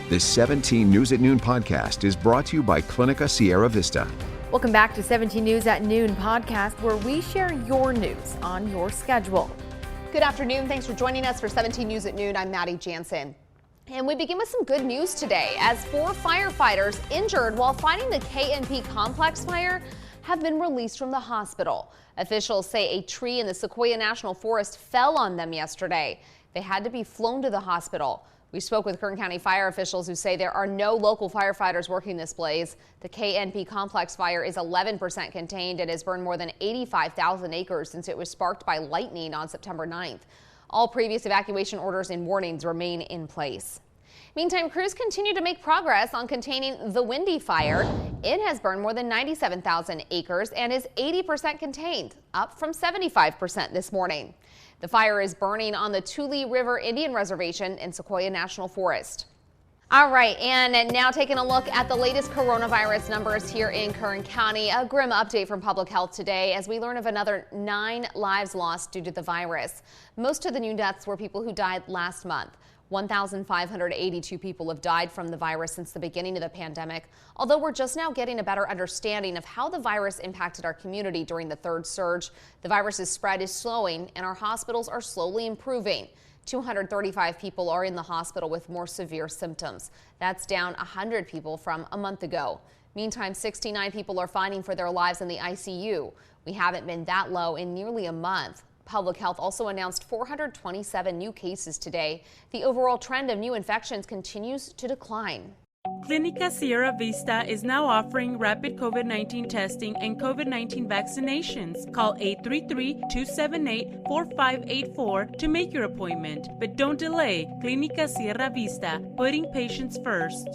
This 17 News at Noon podcast is brought to you by Clinica Sierra Vista. Welcome back to 17 News at Noon podcast, where we share your news on your schedule. Good afternoon. Thanks for joining us for 17 News at Noon. I'm Maddie Jansen. And we begin with some good news today, as 4 firefighters injured while fighting the KNP Complex Fire have been released from the hospital. Officials say a tree in the Sequoia National Forest fell on them yesterday. They had to be flown to the hospital. We spoke with Kern County fire officials who say there are no local firefighters working this blaze. The KNP Complex Fire is 11% contained and has burned more than 85,000 acres since it was sparked by lightning on September 9th. All previous evacuation orders and warnings remain in place. Meantime, crews continue to make progress on containing the Windy Fire. It has burned more than 97,000 acres and is 80% contained, up from 75% this morning. The fire is burning on the Tule River Indian Reservation in Sequoia National Forest. All right, and now taking a look at the latest coronavirus numbers here in Kern County. A grim update from Public Health today as we learn of another 9 lives lost due to the virus. Most of the new deaths were people who died last month. 1,582 people have died from the virus since the beginning of the pandemic, although we're just now getting a better understanding of how the virus impacted our community during the third surge. The virus's spread is slowing and our hospitals are slowly improving. 235 people are in the hospital with more severe symptoms. That's down 100 people from a month ago. Meantime, 69 people are fighting for their lives in the ICU. We haven't been that low in nearly a month. Public Health also announced 427 new cases today. The overall trend of new infections continues to decline. Clinica Sierra Vista is now offering rapid COVID-19 testing and COVID-19 vaccinations. Call 833-278-4584 to make your appointment. But don't delay. Clinica Sierra Vista, putting patients first.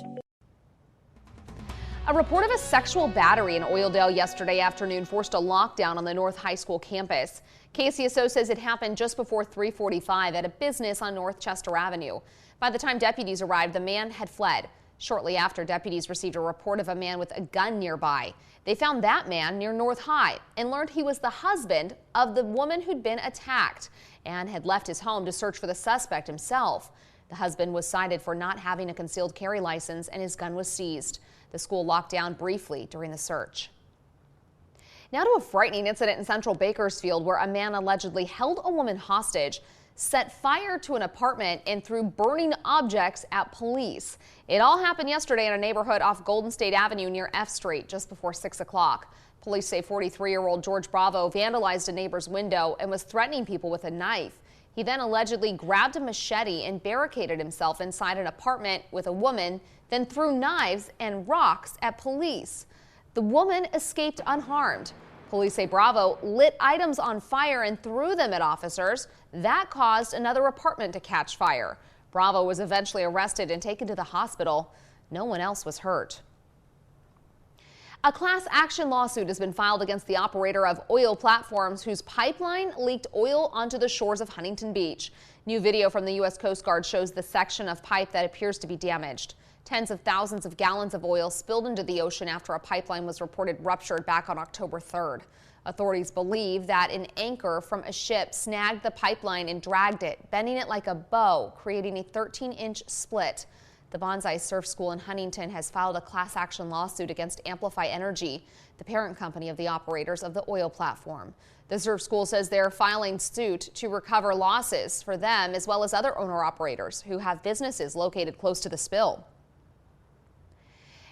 A report of a sexual battery in Oildale yesterday afternoon forced a lockdown on the North High School campus. KCSO says it happened just before 3:45 at a business on North Chester Avenue. By the time deputies arrived, the man had fled. Shortly after, deputies received a report of a man with a gun nearby. They found that man near North High and learned he was the husband of the woman who'd been attacked and had left his home to search for the suspect himself. The husband was cited for not having a concealed carry license and his gun was seized. The school locked down briefly during the search. Now to a frightening incident in central Bakersfield where a man allegedly held a woman hostage, set fire to an apartment, and threw burning objects at police. It all happened yesterday in a neighborhood off Golden State Avenue near F Street just before 6 o'clock. Police say 43-year-old George Bravo vandalized a neighbor's window and was threatening people with a knife. He then allegedly grabbed a machete and barricaded himself inside an apartment with a woman, then threw knives and rocks at police. The woman escaped unharmed. Police say Bravo lit items on fire and threw them at officers. That caused another apartment to catch fire. Bravo was eventually arrested and taken to the hospital. No one else was hurt. A class action lawsuit has been filed against the operator of oil platforms whose pipeline leaked oil onto the shores of Huntington Beach. New video from the U.S. Coast Guard shows the section of pipe that appears to be damaged. Tens of thousands of gallons of oil spilled into the ocean after a pipeline was reported ruptured back on October 3rd. Authorities believe that an anchor from a ship snagged the pipeline and dragged it, bending it like a bow, creating a 13-inch split. The Bonsai Surf School in Huntington has filed a class action lawsuit against Amplify Energy, the parent company of the operators of the oil platform. The surf school says they're filing suit to recover losses for them as well as other owner-operators who have businesses located close to the spill.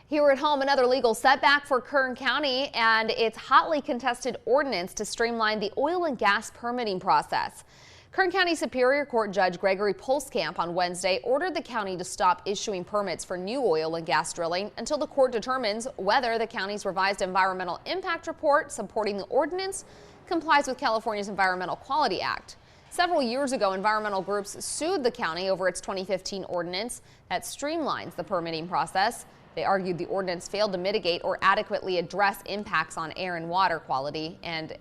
Here at home, another legal setback for Kern County and its hotly contested ordinance to streamline the oil and gas permitting process. Kern County Superior Court Judge Gregory Polskamp on Wednesday ordered the county to stop issuing permits for new oil and gas drilling until the court determines whether the county's revised environmental impact report supporting the ordinance complies with California's Environmental Quality Act. Several years ago, environmental groups sued the county over its 2015 ordinance that streamlines the permitting process. They argued the ordinance failed to mitigate or adequately address impacts on air and water quality and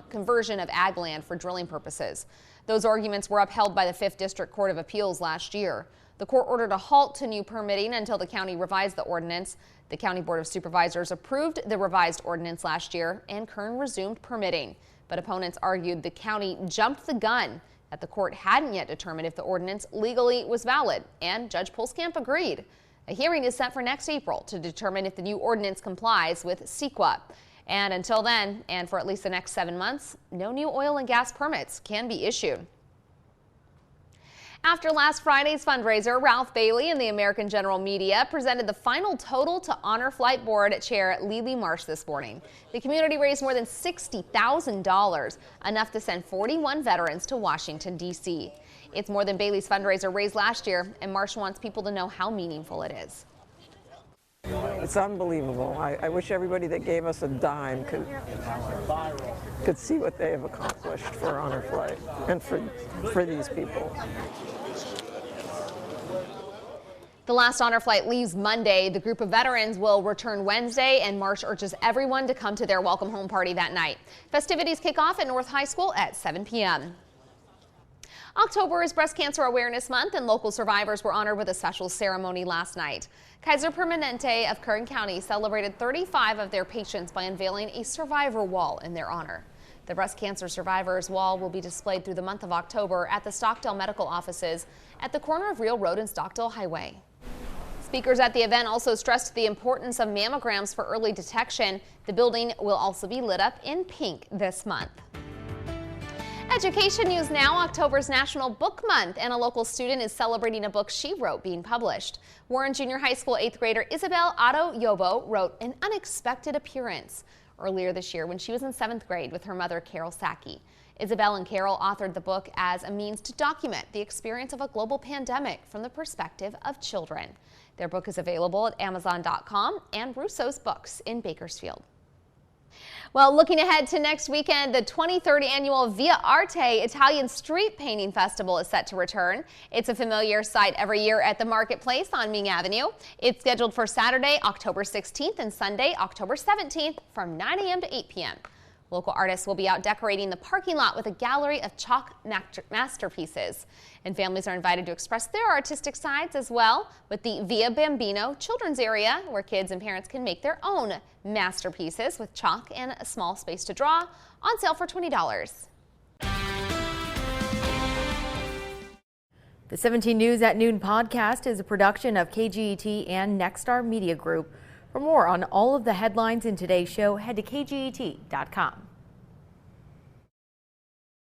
conversion of ag land for drilling purposes. Those arguments were upheld by the 5th District Court of Appeals last year. The court ordered a halt to new permitting until the county revised the ordinance. The County Board of Supervisors approved the revised ordinance last year, and Kern resumed permitting. But opponents argued the county jumped the gun, that the court hadn't yet determined if the ordinance legally was valid, and Judge Polskamp agreed. A hearing is set for next April to determine if the new ordinance complies with CEQA. And until then, and for at least the next 7 months, no new oil and gas permits can be issued. After last Friday's fundraiser, Ralph Bailey and the American General Media presented the final total to Honor Flight Board Chair Lily Marsh this morning. The community raised more than $60,000, enough to send 41 veterans to Washington, D.C. It's more than Bailey's fundraiser raised last year, and Marsh wants people to know how meaningful it is. It's unbelievable. I wish everybody that gave us a dime could see what they have accomplished for Honor Flight and for these people. The last Honor Flight leaves Monday. The group of veterans will return Wednesday, and Marsh urges everyone to come to their welcome home party that night. Festivities kick off at North High School at 7 p.m. October is Breast Cancer Awareness Month, and local survivors were honored with a special ceremony last night. Kaiser Permanente of Kern County celebrated 35 of their patients by unveiling a survivor wall in their honor. The Breast Cancer Survivors Wall will be displayed through the month of October at the Stockdale Medical Offices at the corner of Real Road and Stockdale Highway. Speakers at the event also stressed the importance of mammograms for early detection. The building will also be lit up in pink this month. Education news now. October's National Book Month, and a local student is celebrating a book she wrote being published. Warren Junior High School 8th grader Isabel Otto Yobo wrote An Unexpected Appearance earlier this year when she was in 7th grade with her mother, Carol Sackey. Isabel and Carol authored the book as a means to document the experience of a global pandemic from the perspective of children. Their book is available at Amazon.com and Russo's Books in Bakersfield. Well, looking ahead to next weekend, the 23rd annual Via Arte Italian Street Painting Festival is set to return. It's a familiar sight every year at the Marketplace on Ming Avenue. It's scheduled for Saturday, October 16th and Sunday, October 17th from 9 a.m. to 8 p.m. Local artists will be out decorating the parking lot with a gallery of chalk masterpieces. And families are invited to express their artistic sides as well with the Via Bambino Children's Area, where kids and parents can make their own masterpieces with chalk and a small space to draw, on sale for $20. The 17 News at Noon podcast is a production of KGET and Nexstar Media Group. For more on all of the headlines in today's show, head to kget.com.